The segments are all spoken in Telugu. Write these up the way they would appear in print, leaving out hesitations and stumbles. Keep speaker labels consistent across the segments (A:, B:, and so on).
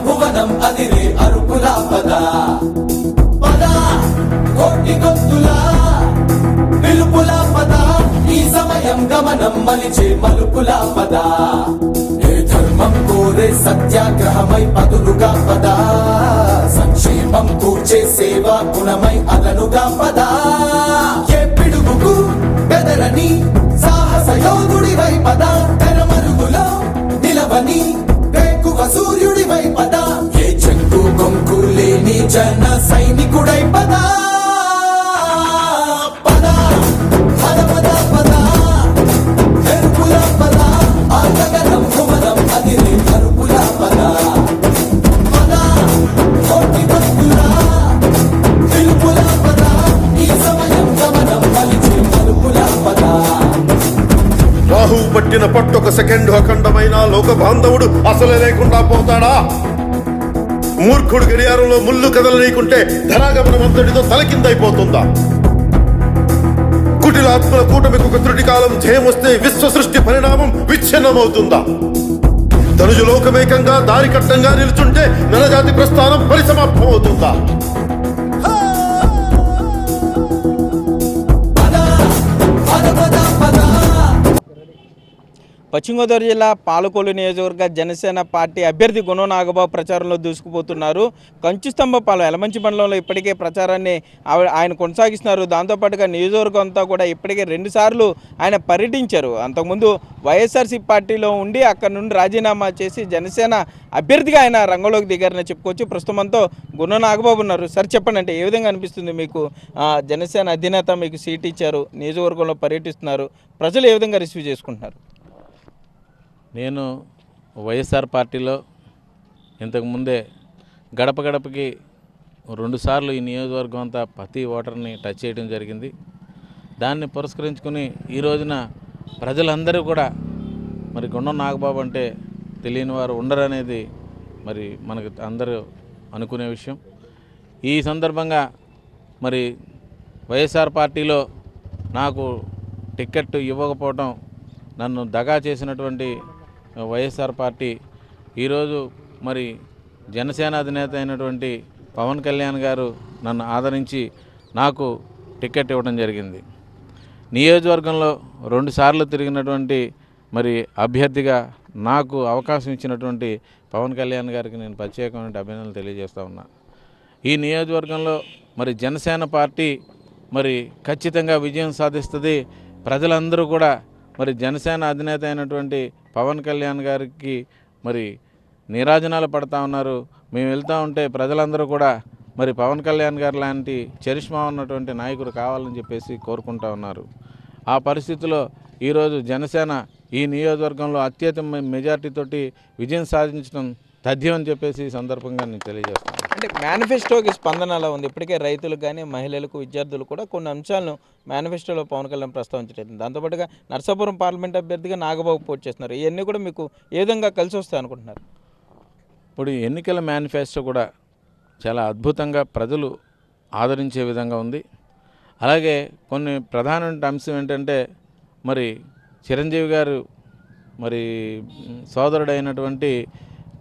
A: భువనం అదిరే అరుపులా పద కోటి గొంతులా పిలుపులా పద ఈ సమయం గమనం మలిచే మలుపులా పద ఏ ధర్మం కోరే సత్యాగ్రహమై పదులుగా పద సంక్షేమం కూర్చే సేవా గుణమై అదనుగా పద ఏ పిడుగుకు బెదరని సాహస యోధుడివై పద తెరమరుగులో నిలవని వేకువ సూర్యుడివై పద ఏ చెక్కు కొంకు లేని జన సైనికుడై పద పద పద పద పద ఎరుపుల పద ఆగగనం భువనం అదిరే అరుపుల పద పద కోటి భక్తులా పిలుపుల పద ఈ సమయం గమనం మలిచే మలుపుల పద
B: రాహువు పట్టిన పట్టొక సెకండ్ అఖండమైన లోక బాంధవుడు అసలే లేకుండా పోతాడా? మూర్ఖుడు గడియారంలో ముళ్ళు కదలనీకుంటే ధరాగమనం అంతటితో తలకిందైపోతుందా? కుటిలాత్మల కూటమికి ఒక త్రుటి కాలం జయమొస్తే విశ్వ సృష్టి పరిణామం విచ్ఛిన్నమవుతుందా? ధనుజు లోకమేకంగా దారికట్టంగా నిలుచుంటే నరజాతి ప్రస్థానం పరిసమాప్తమవుతుందా?
C: పశ్చిమ గోదావరి జిల్లా పాలకొల్లు నియోజకవర్గ జనసేన పార్టీ అభ్యర్థి గుణం నాగబాబు ప్రచారంలో దూసుకుపోతున్నారు. కంచుస్తంభపాలెం ఎలమంచి మండలంలో ఇప్పటికే ప్రచారాన్ని ఆయన కొనసాగిస్తున్నారు. దాంతోపాటుగా నియోజకవర్గం అంతా కూడా ఇప్పటికే 2 సార్లు ఆయన పర్యటించారు. అంతకుముందు వైఎస్ఆర్సీపీ పార్టీలో ఉండి అక్కడి నుండి రాజీనామా చేసి జనసేన అభ్యర్థిగా ఆయన రంగంలోకి దిగారని చెప్పుకోవచ్చు. ప్రస్తుతంతో గుణం నాగబాబు ఉన్నారు. సార్ చెప్పండి, అంటే ఏ విధంగా అనిపిస్తుంది మీకు? జనసేన అధినేత మీకు సీట్ ఇచ్చారు, నియోజకవర్గంలో పర్యటిస్తున్నారు, ప్రజలు ఏ విధంగా రిసీవ్ చేసుకుంటున్నారు?
D: నేను వైఎస్ఆర్ పార్టీలో ఇంతకుముందే గడప గడపకి 2 సార్లు ఈ నియోజకవర్గం అంతా ప్రతి ఓటర్ని టచ్ చేయడం జరిగింది. దాన్ని పురస్కరించుకుని ఈ రోజున ప్రజలందరూ కూడా మరి గుండం నాగబాబు అంటే తెలియని వారు ఉండరనేది మరి మనకు అందరూ అనుకునే విషయం. ఈ సందర్భంగా మరి వైఎస్ఆర్ పార్టీలో నాకు టికెట్ ఇవ్వకపోవడం, నన్ను దగా చేసినటువంటి వైఎస్ఆర్ పార్టీ ఈరోజు మరి జనసేన అధినేత అయినటువంటి పవన్ కళ్యాణ్ గారు నన్ను ఆదరించి నాకు టికెట్ ఇవ్వడం జరిగింది. నియోజకవర్గంలో 2 సార్లు తిరిగినటువంటి మరి అభ్యర్థిగా నాకు అవకాశం ఇచ్చినటువంటి పవన్ కళ్యాణ్ గారికి నేను ప్రత్యేకమైన అభినందనలు తెలియజేస్తూ ఉన్నా. ఈ నియోజకవర్గంలో మరి జనసేన పార్టీ మరి ఖచ్చితంగా విజయం సాధిస్తుంది. ప్రజలందరూ కూడా మరి జనసేన అధినేత అయినటువంటి పవన్ కళ్యాణ్ గారికి మరి నీరాజనాలు పడతా ఉన్నారు. మేము వెళ్తూ ఉంటే ప్రజలందరూ కూడా మరి పవన్ కళ్యాణ్ గారు లాంటి చరిష్మా ఉన్నటువంటి నాయకుడు కావాలని చెప్పేసి కోరుకుంటా ఉన్నారు. ఆ పరిస్థితిలో ఈరోజు జనసేన ఈ నియోజకవర్గంలో అత్యధిక మెజార్టీతోటి విజయం సాధించడం తథ్యం అని చెప్పేసి ఈ సందర్భంగా నేను తెలియజేస్తాను.
C: అంటే మేనిఫెస్టోకి స్పందన అలా ఉంది. ఇప్పటికే రైతులకు కానీ మహిళలకు విద్యార్థులు కూడా కొన్ని అంశాలను మేనిఫెస్టోలో పవన్ కళ్యాణ్ ప్రస్తావించలేదు. దాంతోపాటుగా నర్సాపురం పార్లమెంట్ అభ్యర్థిగా నాగబాబు పోటీ చేస్తున్నారు. ఇవన్నీ కూడా మీకు ఏ విధంగా కలిసి వస్తాయి అనుకుంటున్నారు?
D: ఇప్పుడు ఎన్నికల మేనిఫెస్టో కూడా చాలా అద్భుతంగా ప్రజలు ఆదరించే విధంగా ఉంది. అలాగే కొన్ని ప్రధానమైన అంశం ఏంటంటే మరి చిరంజీవి గారు మరి సోదరుడైనటువంటి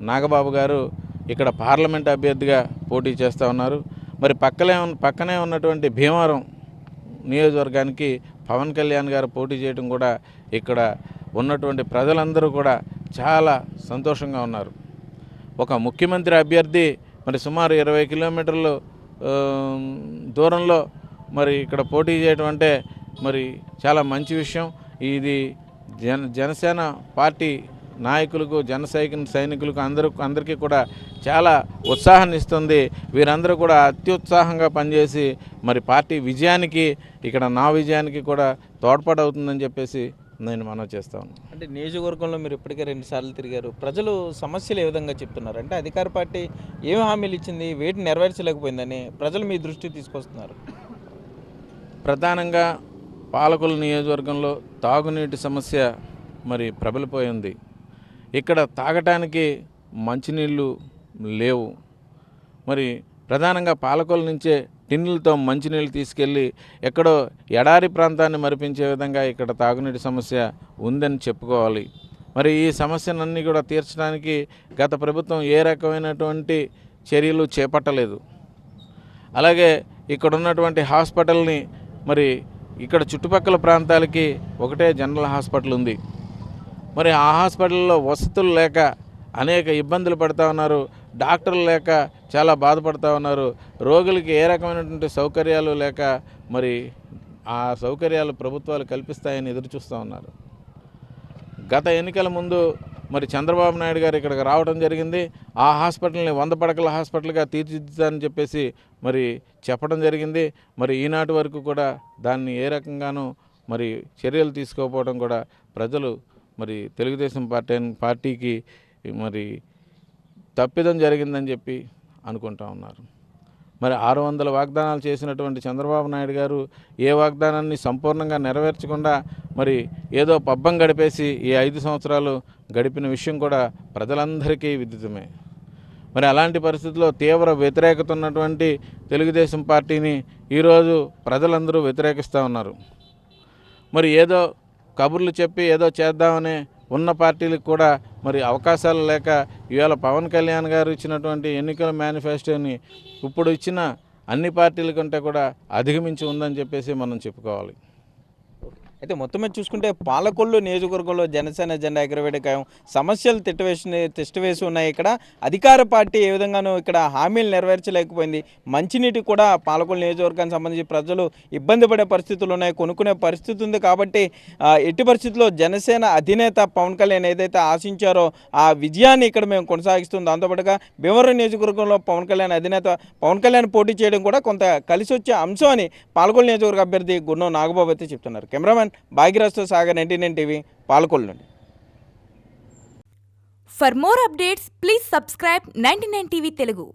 D: నాగబాబు గారు ఇక్కడ పార్లమెంట్ అభ్యర్థిగా పోటీ చేస్తూ ఉన్నారు. మరి పక్కనే ఉన్నటువంటి భీమవరం నియోజకవర్గానికి పవన్ కళ్యాణ్ గారు పోటీ చేయడం కూడా ఇక్కడ ఉన్నటువంటి ప్రజలందరూ కూడా చాలా సంతోషంగా ఉన్నారు. ఒక ముఖ్యమంత్రి అభ్యర్థి మరి సుమారు 20 కిలోమీటర్లు దూరంలో మరి ఇక్కడ పోటీ చేయడం అంటే మరి చాలా మంచి విషయం. ఇది జనసేన పార్టీ నాయకులకు, సైనికులకు అందరికీ కూడా చాలా ఉత్సాహాన్ని ఇస్తుంది. వీరందరూ కూడా అత్యుత్సాహంగా పనిచేసి మరి పార్టీ విజయానికి, ఇక్కడ నా విజయానికి కూడా తోడ్పాటవుతుందని చెప్పేసి నేను మనవి చేస్తాను.
C: అంటే నియోజకవర్గంలో మీరు ఇప్పటికే 2 సార్లు తిరిగారు. ప్రజలు సమస్యలు ఏ విధంగా చెప్తున్నారు? అంటే అధికార పార్టీ ఏం హామీలు ఇచ్చింది, వేటిని నెరవేర్చలేకపోయిందని ప్రజలు మీ దృష్టికి తీసుకొస్తున్నారు?
D: ప్రధానంగా పాలకొల్లు నియోజకవర్గంలో తాగునీటి సమస్య మరి ప్రబలిపోయింది. ఇక్కడ తాగటానికి మంచినీళ్ళు లేవు. మరి ప్రధానంగా పాలకొల్లు నుంచే టిన్నులతో మంచినీళ్ళు తీసుకెళ్ళి ఎక్కడో ఎడారి ప్రాంతాన్ని మరిపించే విధంగా ఇక్కడ తాగునీటి సమస్య ఉందని చెప్పుకోవాలి. మరి ఈ సమస్యలన్నీ కూడా తీర్చడానికి గత ప్రభుత్వం ఏ రకమైనటువంటి చర్యలు చేపట్టలేదు. అలాగే ఇక్కడ ఉన్నటువంటి హాస్పిటల్ని మరి ఇక్కడ చుట్టుపక్కల ప్రాంతాలకి ఒకటే జనరల్ హాస్పిటల్ ఉంది. మరి ఆ హాస్పిటల్లో వసతులు లేక అనేక ఇబ్బందులు పడుతూ ఉన్నారు. డాక్టర్లు లేక చాలా బాధపడుతూ ఉన్నారు. రోగులకి ఏ రకమైనటువంటి సౌకర్యాలు లేక మరి ఆ సౌకర్యాలు ప్రభుత్వాలు కల్పిస్తాయని ఎదురు చూస్తూ ఉన్నారు. గత ఎన్నికల ముందు మరి చంద్రబాబు నాయుడు గారు ఇక్కడికి రావడం జరిగింది. ఆ హాస్పిటల్ని 100 పడకల హాస్పిటల్గా తీర్చిదిద్దాలని చెప్పేసి మరి చెప్పడం జరిగింది. మరి ఈనాటి వరకు కూడా దాన్ని ఏ రకంగానూ మరి చర్యలు తీసుకోకపోవడం కూడా ప్రజలు మరి తెలుగుదేశం పార్టీకి మరి తప్పిదం జరిగిందని చెప్పి అనుకుంటా ఉన్నారు. మరి 600 వాగ్దానాలు చేసినటువంటి చంద్రబాబు నాయుడు గారు ఏ వాగ్దానాన్ని సంపూర్ణంగా నెరవేర్చకుండా మరి ఏదో పబ్బం గడిపేసి ఈ 5 సంవత్సరాలు గడిపిన విషయం కూడా ప్రజలందరికీ విదితమే. మరి అలాంటి పరిస్థితుల్లో తీవ్ర వ్యతిరేకత ఉన్నటువంటి తెలుగుదేశం పార్టీని ఈరోజు ప్రజలందరూ వ్యతిరేకిస్తూ ఉన్నారు. మరి ఏదో కబుర్లు చెప్పి ఏదో చేద్దామనే ఉన్న పార్టీలకు కూడా మరి అవకాశాలు లేక ఇవాళ పవన్ కళ్యాణ్ గారు ఇచ్చినటువంటి ఎన్నికల మేనిఫెస్టోని ఇప్పుడు ఇచ్చిన అన్ని పార్టీల కంటే కూడా అధిగమించి ఉందని చెప్పేసి మనం చెప్పుకోవాలి.
C: అయితే మొత్తం మీద చూసుకుంటే పాలకొల్లు నియోజకవర్గంలో జనసేన జెండా ఎగరవేయడం ఖాయం. సమస్యలు తిష్టవేసి ఉన్నాయి. ఇక్కడ అధికార పార్టీ ఏ విధంగానూ ఇక్కడ హామీలు నెరవేర్చలేకపోయింది. మంచినీటి కూడా పాలకొల్లు నియోజకవర్గానికి సంబంధించి ప్రజలు ఇబ్బంది పడే పరిస్థితులు ఉన్నాయి, కొనుక్కునే పరిస్థితి ఉంది. కాబట్టి ఎట్టి పరిస్థితుల్లో జనసేన అధినేత పవన్ కళ్యాణ్ ఏదైతే ఆశించారో ఆ విజయాన్ని ఇక్కడ మేము కొనసాగిస్తుంది. దాంతోపాటుగా భీమవరం నియోజకవర్గంలో పవన్ కళ్యాణ్ అధినేత పవన్ కళ్యాణ్ పోటీ చేయడం కూడా కొంత కలిసి వచ్చే అంశం అని పాలకొల్లు నియోజకవర్గ అభ్యర్థి గున్నం నాగబాబు అయితే చెప్తున్నారు. కెమెరామెన్ భాగ్యరాజ్తో సాగర్ 99 టీవీ పాలకొల్లు నుండి.
E: For more updates, please subscribe 99 TV Telugu.